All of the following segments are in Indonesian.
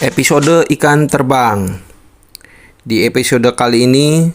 Episode ikan terbang. Di episode kali ini,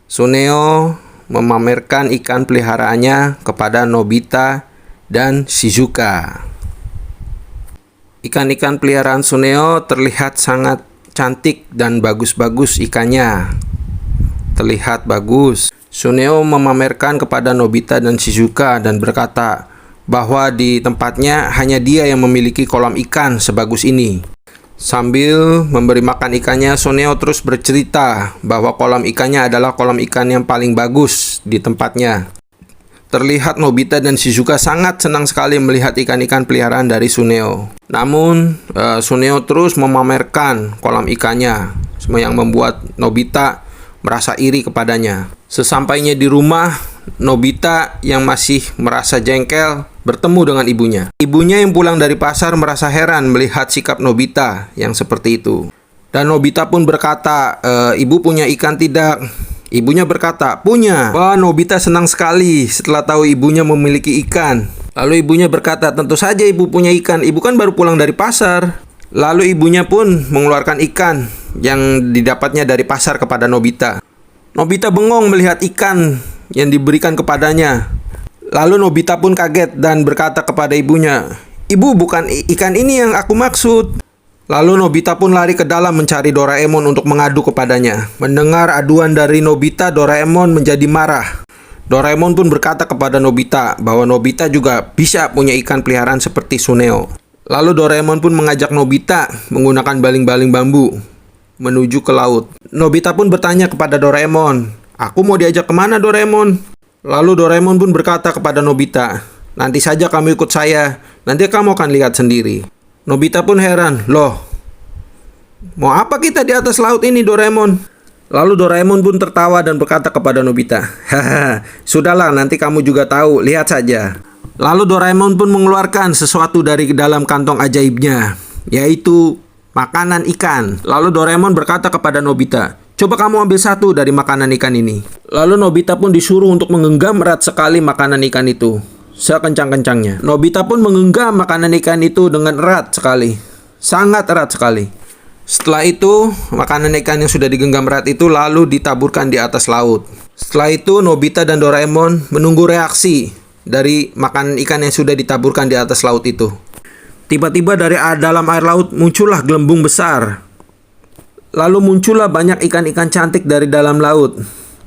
Suneo memamerkan ikan peliharaannya kepada Nobita dan Shizuka. Ikan-ikan peliharaan Suneo terlihat sangat cantik dan bagus-bagus ikannya. Terlihat bagus. Suneo memamerkan kepada Nobita dan Shizuka dan berkata bahwa di tempatnya hanya dia yang memiliki kolam ikan sebagus ini. Sambil memberi makan ikannya, Suneo terus bercerita bahwa kolam ikannya adalah kolam ikan yang paling bagus di tempatnya. Terlihat Nobita dan Shizuka sangat senang sekali melihat ikan-ikan peliharaan dari Suneo. Namun, Suneo terus memamerkan kolam ikannya, yang membuat Nobita merasa iri kepadanya. Sesampainya di rumah, Nobita yang masih merasa jengkel bertemu dengan ibunya. Ibunya yang pulang dari pasar merasa heran melihat sikap Nobita yang seperti itu. Dan Nobita pun berkata, ibu punya ikan tidak? Ibunya berkata, punya. Wah, Nobita senang sekali setelah tahu ibunya memiliki ikan. Lalu ibunya berkata, tentu saja ibu punya ikan. Ibu kan baru pulang dari pasar. Lalu ibunya pun mengeluarkan ikan yang didapatnya dari pasar kepada Nobita. Nobita bengong melihat ikan yang diberikan kepadanya. Lalu Nobita pun kaget dan berkata kepada ibunya, "Ibu, bukan ikan ini yang aku maksud." Lalu Nobita pun lari ke dalam mencari Doraemon untuk mengadu kepadanya. Mendengar aduan dari Nobita, Doraemon menjadi marah. Doraemon pun berkata kepada Nobita bahwa Nobita juga bisa punya ikan peliharaan seperti Suneo. Lalu Doraemon pun mengajak Nobita menggunakan baling-baling bambu menuju ke laut. Nobita pun bertanya kepada Doraemon, "Aku mau diajak kemana, Doraemon?" Lalu Doraemon pun berkata kepada Nobita, "Nanti saja kamu ikut saya, nanti kamu akan lihat sendiri." Nobita pun heran, "Loh, mau apa kita di atas laut ini, Doraemon?" Lalu Doraemon pun tertawa dan berkata kepada Nobita, "Haha, sudahlah, nanti kamu juga tahu, lihat saja." Lalu Doraemon pun mengeluarkan sesuatu dari dalam kantong ajaibnya, yaitu makanan ikan. Lalu Doraemon berkata kepada Nobita, "Coba kamu ambil satu dari makanan ikan ini." Lalu Nobita pun disuruh untuk menggenggam erat sekali makanan ikan itu, sekencang-kencangnya. Nobita pun menggenggam makanan ikan itu dengan erat sekali, sangat erat sekali. Setelah itu, makanan ikan yang sudah digenggam erat itu lalu ditaburkan di atas laut. Setelah itu, Nobita dan Doraemon menunggu reaksi dari makanan ikan yang sudah ditaburkan di atas laut itu. Tiba-tiba dari dalam air laut muncullah gelembung besar. Lalu muncullah banyak ikan-ikan cantik dari dalam laut,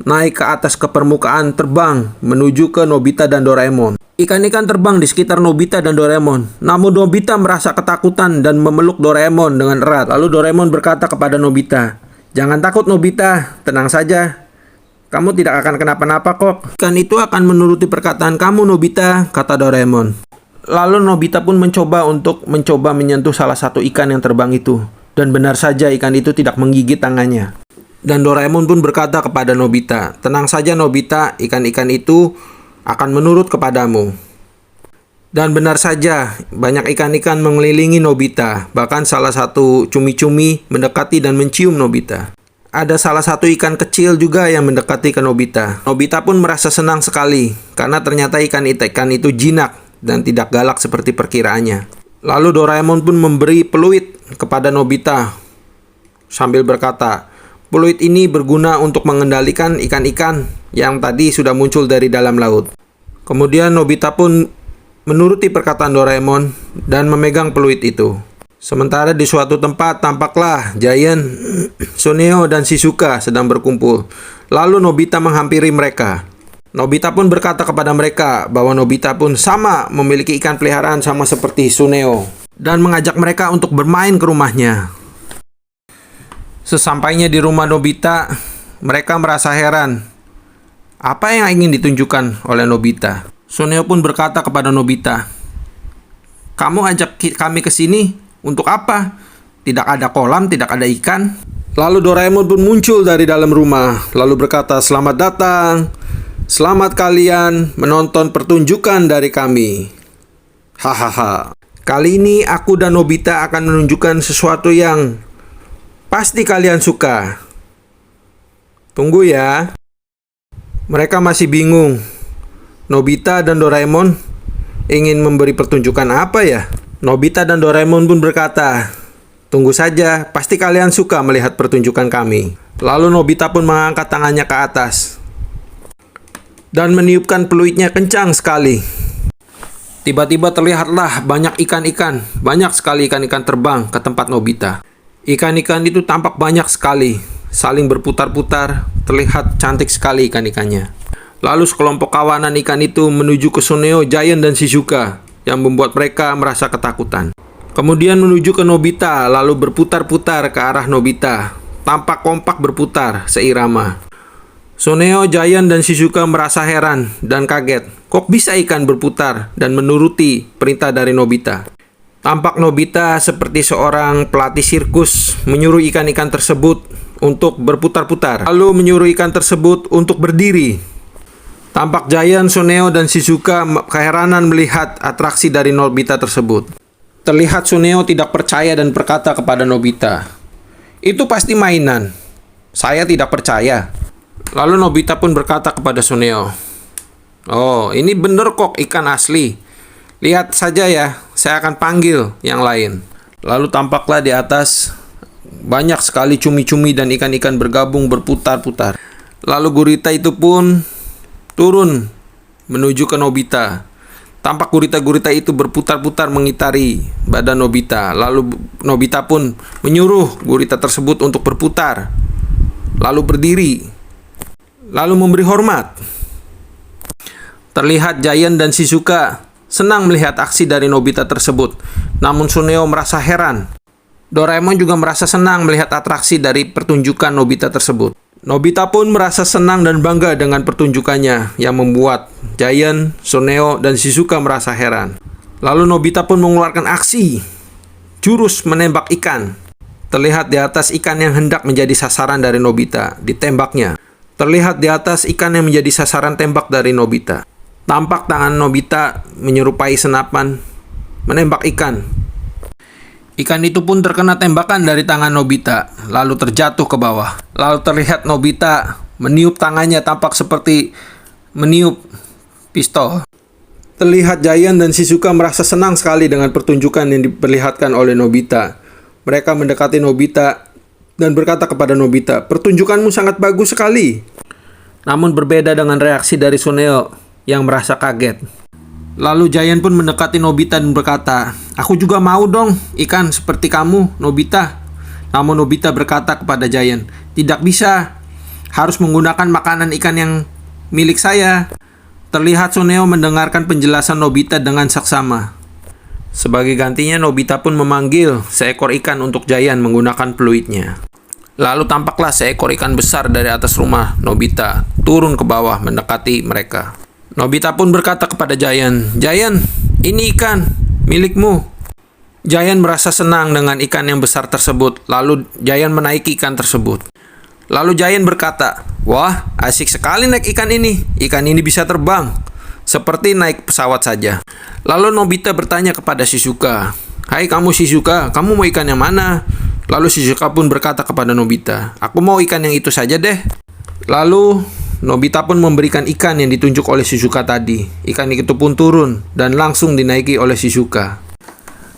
naik ke atas ke permukaan, terbang menuju ke Nobita dan Doraemon. Ikan-ikan terbang di sekitar Nobita dan Doraemon. Namun Nobita merasa ketakutan dan memeluk Doraemon dengan erat. Lalu Doraemon berkata kepada Nobita, "Jangan takut, Nobita, tenang saja. Kamu tidak akan kenapa-napa kok. Ikan itu akan menuruti perkataan kamu, Nobita," kata Doraemon. Lalu Nobita pun mencoba menyentuh salah satu ikan yang terbang itu. Dan benar saja ikan itu tidak menggigit tangannya. Dan Doraemon pun berkata kepada Nobita, "Tenang saja, Nobita, ikan-ikan itu akan menurut kepadamu." Dan benar saja, banyak ikan-ikan mengelilingi Nobita. Bahkan salah satu cumi-cumi mendekati dan mencium Nobita. Ada salah satu ikan kecil juga yang mendekati ke Nobita. Nobita pun merasa senang sekali, karena ternyata ikan-ikan itu jinak dan tidak galak seperti perkiraannya. Lalu Doraemon pun memberi peluit kepada Nobita sambil berkata, "Peluit ini berguna untuk mengendalikan ikan-ikan yang tadi sudah muncul dari dalam laut." Kemudian Nobita pun menuruti perkataan Doraemon dan memegang peluit itu. Sementara di suatu tempat tampaklah Giant, Suneo, dan Shizuka sedang berkumpul. Lalu Nobita menghampiri mereka. Nobita pun berkata kepada mereka bahwa Nobita pun sama memiliki ikan peliharaan sama seperti Suneo dan mengajak mereka untuk bermain ke rumahnya. Sesampainya di rumah Nobita, mereka merasa heran. Apa yang ingin ditunjukkan oleh Nobita? Suneo pun berkata kepada Nobita, "Kamu ajak kami ke sini untuk apa? Tidak ada kolam, tidak ada ikan." Lalu Doraemon pun muncul dari dalam rumah, lalu berkata, "Selamat datang. Selamat kalian menonton pertunjukan dari kami. Hahaha. Kali ini aku dan Nobita akan menunjukkan sesuatu yang pasti kalian suka. Tunggu ya." Mereka masih bingung. Nobita dan Doraemon ingin memberi pertunjukan apa ya? Nobita dan Doraemon pun berkata, Tunggu saja, pasti kalian suka melihat pertunjukan kami. Lalu Nobita pun mengangkat tangannya ke atas dan meniupkan peluitnya kencang sekali. Tiba-tiba terlihatlah banyak ikan-ikan, banyak sekali ikan-ikan terbang ke tempat Nobita. Ikan-ikan itu tampak banyak sekali, saling berputar-putar, terlihat cantik sekali ikan-ikannya. Lalu sekelompok kawanan ikan itu menuju ke Suneo, Giant, dan Shizuka, yang membuat mereka merasa ketakutan. Kemudian menuju ke Nobita, lalu berputar-putar ke arah Nobita. Tampak kompak berputar seirama. Suneo, Giant, dan Shizuka merasa heran dan kaget. Kok bisa ikan berputar dan menuruti perintah dari Nobita? Tampak Nobita seperti seorang pelatih sirkus menyuruh ikan-ikan tersebut untuk berputar-putar, lalu menyuruh ikan tersebut untuk berdiri. Tampak Giant, Suneo, dan Shizuka keheranan melihat atraksi dari Nobita tersebut. Terlihat Suneo tidak percaya dan berkata kepada Nobita, "Itu pasti mainan. Saya tidak percaya." Lalu Nobita pun berkata kepada Suneo, "Oh, ini bener kok ikan asli. Lihat saja ya, saya akan panggil yang lain." Lalu tampaklah di atas banyak sekali cumi-cumi dan ikan-ikan bergabung berputar-putar. Lalu gurita itu pun turun menuju ke Nobita. Tampak gurita-gurita itu berputar-putar mengitari badan Nobita. Lalu Nobita pun menyuruh gurita tersebut untuk berputar, lalu berdiri, lalu memberi hormat. Terlihat Giant dan Shizuka senang melihat aksi dari Nobita tersebut. Namun Suneo merasa heran. Doraemon juga merasa senang melihat atraksi dari pertunjukan Nobita tersebut. Nobita pun merasa senang dan bangga dengan pertunjukannya yang membuat Giant, Suneo, dan Shizuka merasa heran. Lalu Nobita pun mengeluarkan aksi jurus menembak ikan. Terlihat di atas ikan yang hendak menjadi sasaran dari Nobita, ditembaknya. Terlihat di atas ikan yang menjadi sasaran tembak dari Nobita. Tampak tangan Nobita menyerupai senapan menembak ikan. Ikan itu pun terkena tembakan dari tangan Nobita, lalu terjatuh ke bawah. Lalu terlihat Nobita meniup tangannya tampak seperti meniup pistol. Terlihat Giant dan Shizuka merasa senang sekali dengan pertunjukan yang diperlihatkan oleh Nobita. Mereka mendekati Nobita dan berkata kepada Nobita, "Pertunjukanmu sangat bagus sekali." Namun berbeda dengan reaksi dari Suneo yang merasa kaget. Lalu Giant pun mendekati Nobita dan berkata, "Aku juga mau dong ikan seperti kamu, Nobita." Namun Nobita berkata kepada Giant, "Tidak bisa, harus menggunakan makanan ikan yang milik saya." Terlihat Suneo mendengarkan penjelasan Nobita dengan saksama. Sebagai gantinya Nobita pun memanggil seekor ikan untuk Giant menggunakan peluitnya. Lalu tampaklah seekor ikan besar dari atas rumah Nobita turun ke bawah mendekati mereka. Nobita pun berkata kepada Giant, "Giant, ini ikan milikmu." Giant merasa senang dengan ikan yang besar tersebut. Lalu Giant menaiki ikan tersebut. Lalu Giant berkata, "Wah, asik sekali naik ikan ini. Ikan ini bisa terbang, seperti naik pesawat saja." Lalu Nobita bertanya kepada Shizuka, "Hai kamu Shizuka, kamu mau ikan yang mana?" Lalu Shizuka pun berkata kepada Nobita, "Aku mau ikan yang itu saja deh." Lalu Nobita pun memberikan ikan yang ditunjuk oleh Shizuka tadi. Ikan itu pun turun dan langsung dinaiki oleh Shizuka.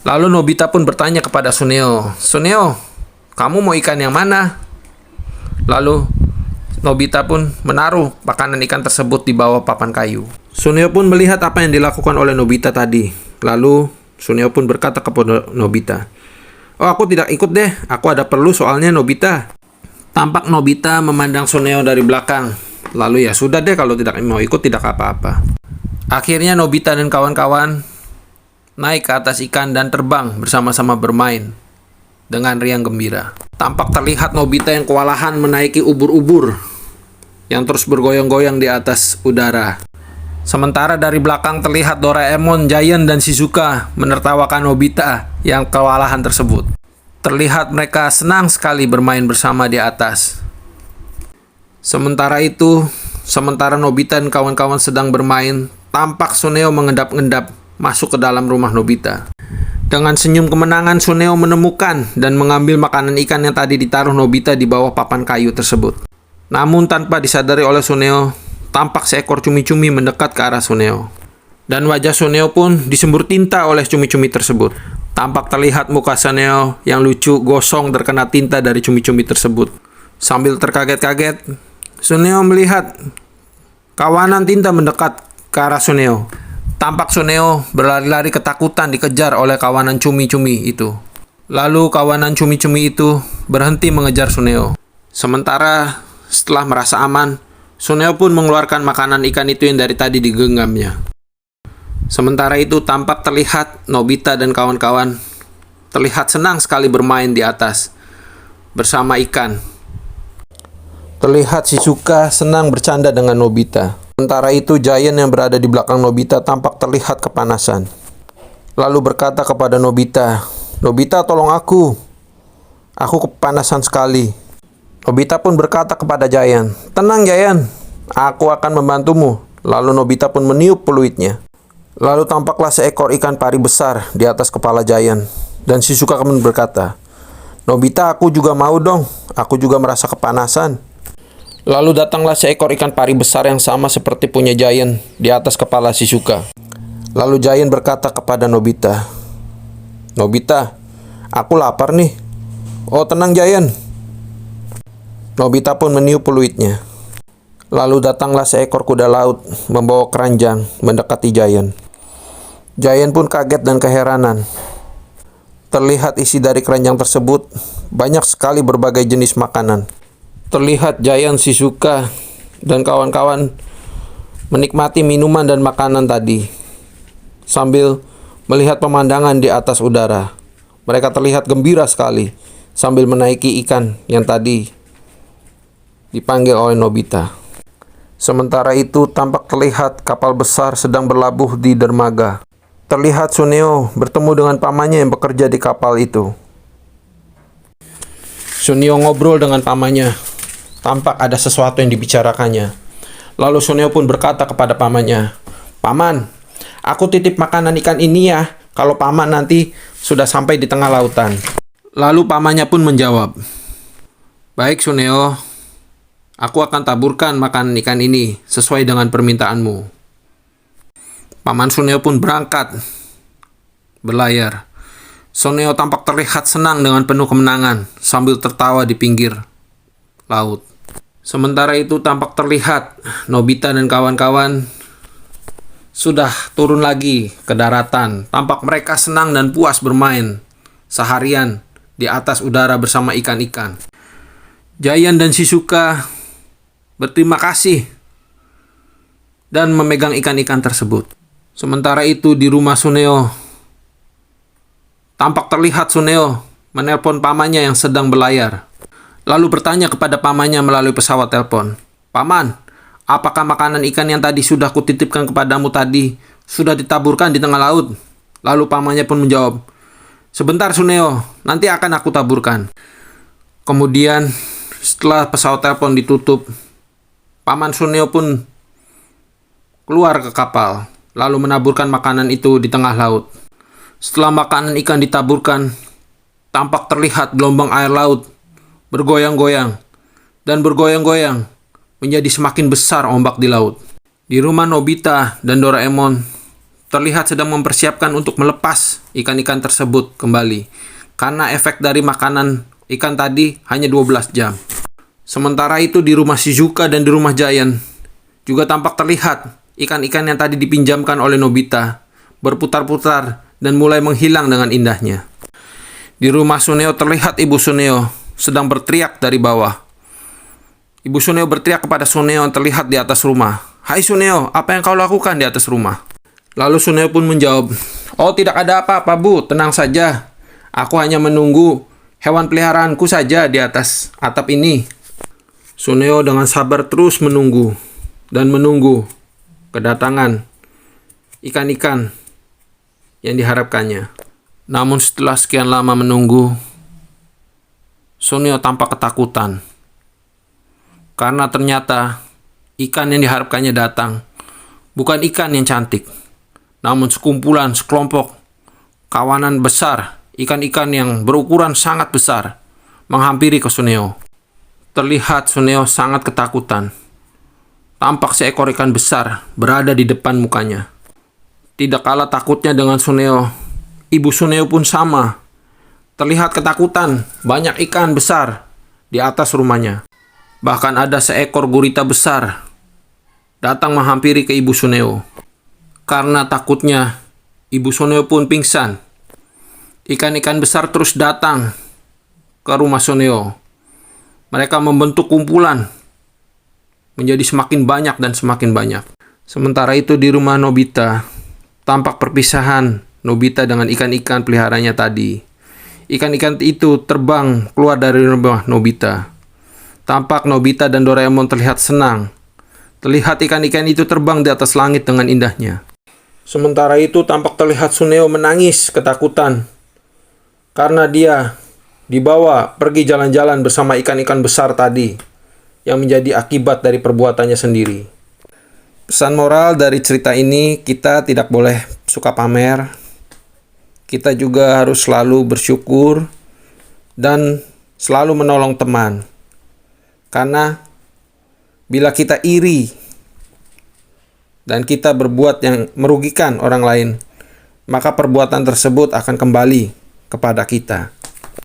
Lalu Nobita pun bertanya kepada Suneo, "Suneo, kamu mau ikan yang mana?" Lalu Nobita pun menaruh makanan ikan tersebut di bawah papan kayu. Suneo pun melihat apa yang dilakukan oleh Nobita tadi. Lalu Suneo pun berkata kepada Nobita, "Oh, aku tidak ikut deh. Aku ada perlu soalnya, Nobita." Tampak Nobita memandang Suneo dari belakang. Lalu ya sudah deh, kalau tidak mau ikut tidak apa-apa. Akhirnya Nobita dan kawan-kawan naik ke atas ikan dan terbang bersama-sama bermain dengan riang gembira. Tampak terlihat Nobita yang kewalahan menaiki ubur-ubur yang terus bergoyang-goyang di atas udara. Sementara dari belakang terlihat Doraemon, Giant, dan Shizuka menertawakan Nobita yang kewalahan tersebut. Terlihat mereka senang sekali bermain bersama di atas. Sementara Nobita dan kawan-kawan sedang bermain, tampak Suneo mengendap-endap masuk ke dalam rumah Nobita. Dengan senyum kemenangan, Suneo menemukan dan mengambil makanan ikan yang tadi ditaruh Nobita di bawah papan kayu tersebut. Namun tanpa disadari oleh Suneo, tampak seekor cumi-cumi mendekat ke arah Suneo. Dan wajah Suneo pun disembur tinta oleh cumi-cumi tersebut. Tampak terlihat muka Suneo yang lucu gosong terkena tinta dari cumi-cumi tersebut. Sambil terkaget-kaget, Suneo melihat kawanan tinta mendekat ke arah Suneo. Tampak Suneo berlari-lari ketakutan dikejar oleh kawanan cumi-cumi itu. Lalu kawanan cumi-cumi itu berhenti mengejar Suneo. Sementara setelah merasa aman, Suneo pun mengeluarkan makanan ikan itu yang dari tadi digenggamnya. Sementara itu tampak terlihat Nobita dan kawan-kawan terlihat senang sekali bermain di atas bersama ikan. Terlihat Shizuka senang bercanda dengan Nobita. Sementara itu Giant yang berada di belakang Nobita tampak terlihat kepanasan. Lalu berkata kepada Nobita, "Nobita, tolong aku. Aku kepanasan sekali." Nobita pun berkata kepada Giant, "Tenang Giant, aku akan membantumu." Lalu Nobita pun meniup peluitnya. Lalu tampaklah seekor ikan pari besar di atas kepala Giant. Dan Shizuka kemudian berkata, "Nobita, aku juga mau dong. Aku juga merasa kepanasan." Lalu datanglah seekor ikan pari besar yang sama seperti punya Giant di atas kepala Shizuka. Lalu Giant berkata kepada Nobita, "Nobita, aku lapar nih." "Oh, tenang Giant." Nobita pun meniup peluitnya. Lalu datanglah seekor kuda laut membawa keranjang mendekati Giant. Giant pun kaget dan keheranan. Terlihat isi dari keranjang tersebut banyak sekali berbagai jenis makanan. Terlihat Giant, Shizuka, dan kawan-kawan menikmati minuman dan makanan tadi sambil melihat pemandangan di atas udara. Mereka terlihat gembira sekali sambil menaiki ikan yang tadi dipanggil oleh Nobita. Sementara itu tampak terlihat kapal besar sedang berlabuh di dermaga. Terlihat Suneo bertemu dengan pamannya yang bekerja di kapal itu. Suneo ngobrol dengan pamannya. Tampak ada sesuatu yang dibicarakannya. Lalu Suneo pun berkata kepada pamannya, "Paman, aku titip makanan ikan ini ya, kalau paman nanti sudah sampai di tengah lautan." Lalu pamannya pun menjawab, "Baik Suneo, aku akan taburkan makanan ikan ini sesuai dengan permintaanmu." Paman Suneo pun berangkat berlayar. Suneo tampak terlihat senang dengan penuh kemenangan sambil tertawa di pinggir laut. Sementara itu tampak terlihat Nobita dan kawan-kawan sudah turun lagi ke daratan. Tampak mereka senang dan puas bermain seharian di atas udara bersama ikan-ikan. Giant dan Shizuka berterima kasih dan memegang ikan-ikan tersebut. Sementara itu di rumah Suneo, tampak terlihat Suneo menelpon pamannya yang sedang berlayar. Lalu bertanya kepada pamannya melalui pesawat telepon, "Paman, apakah makanan ikan yang tadi sudah kutitipkan kepadamu tadi sudah ditaburkan di tengah laut?" Lalu pamannya pun menjawab, "Sebentar Suneo, nanti akan aku taburkan." Kemudian setelah pesawat telepon ditutup, paman Suneo pun keluar ke kapal, lalu menaburkan makanan itu di tengah laut. Setelah makanan ikan ditaburkan, tampak terlihat gelombang air laut bergoyang-goyang dan bergoyang-goyang menjadi semakin besar ombak di laut. Di rumah Nobita dan Doraemon terlihat sedang mempersiapkan untuk melepas ikan-ikan tersebut kembali karena efek dari makanan ikan tadi hanya 12 jam. Sementara itu di rumah Shizuka dan di rumah Giant juga tampak terlihat ikan-ikan yang tadi dipinjamkan oleh Nobita berputar-putar dan mulai menghilang dengan indahnya. Di rumah Suneo terlihat ibu Suneo sedang berteriak dari bawah. Ibu Suneo berteriak kepada Suneo yang terlihat di atas rumah. "Hai Suneo, apa yang kau lakukan di atas rumah?" Lalu Suneo pun menjawab, "Oh, tidak ada apa-apa Bu, tenang saja. Aku hanya menunggu hewan peliharaanku saja di atas atap ini." Suneo dengan sabar terus menunggu dan menunggu kedatangan ikan-ikan yang diharapkannya. Namun setelah sekian lama menunggu, Suneo tampak ketakutan karena ternyata ikan yang diharapkannya datang bukan ikan yang cantik, namun sekelompok kawanan besar ikan-ikan yang berukuran sangat besar menghampiri ke Suneo. Terlihat Suneo sangat ketakutan. Tampak seekor ikan besar berada di depan mukanya. Tidak kalah takutnya dengan Suneo, Ibu Suneo pun sama. Terlihat ketakutan, banyak ikan besar di atas rumahnya. Bahkan ada seekor gurita besar datang menghampiri ke Ibu Suneo. Karena takutnya, Ibu Suneo pun pingsan. Ikan-ikan besar terus datang ke rumah Suneo. Mereka membentuk kumpulan menjadi semakin banyak dan semakin banyak. Sementara itu di rumah Nobita, tampak perpisahan Nobita dengan ikan-ikan peliharanya tadi. Ikan-ikan itu terbang keluar dari rumah Nobita. Tampak Nobita dan Doraemon terlihat senang. Terlihat ikan-ikan itu terbang di atas langit dengan indahnya. Sementara itu tampak terlihat Suneo menangis ketakutan karena dia dibawa pergi jalan-jalan bersama ikan-ikan besar tadi yang menjadi akibat dari perbuatannya sendiri. Pesan moral dari cerita ini, kita tidak boleh suka pamer. Kita juga harus selalu bersyukur dan selalu menolong teman. Karena bila kita iri dan kita berbuat yang merugikan orang lain, maka perbuatan tersebut akan kembali kepada kita.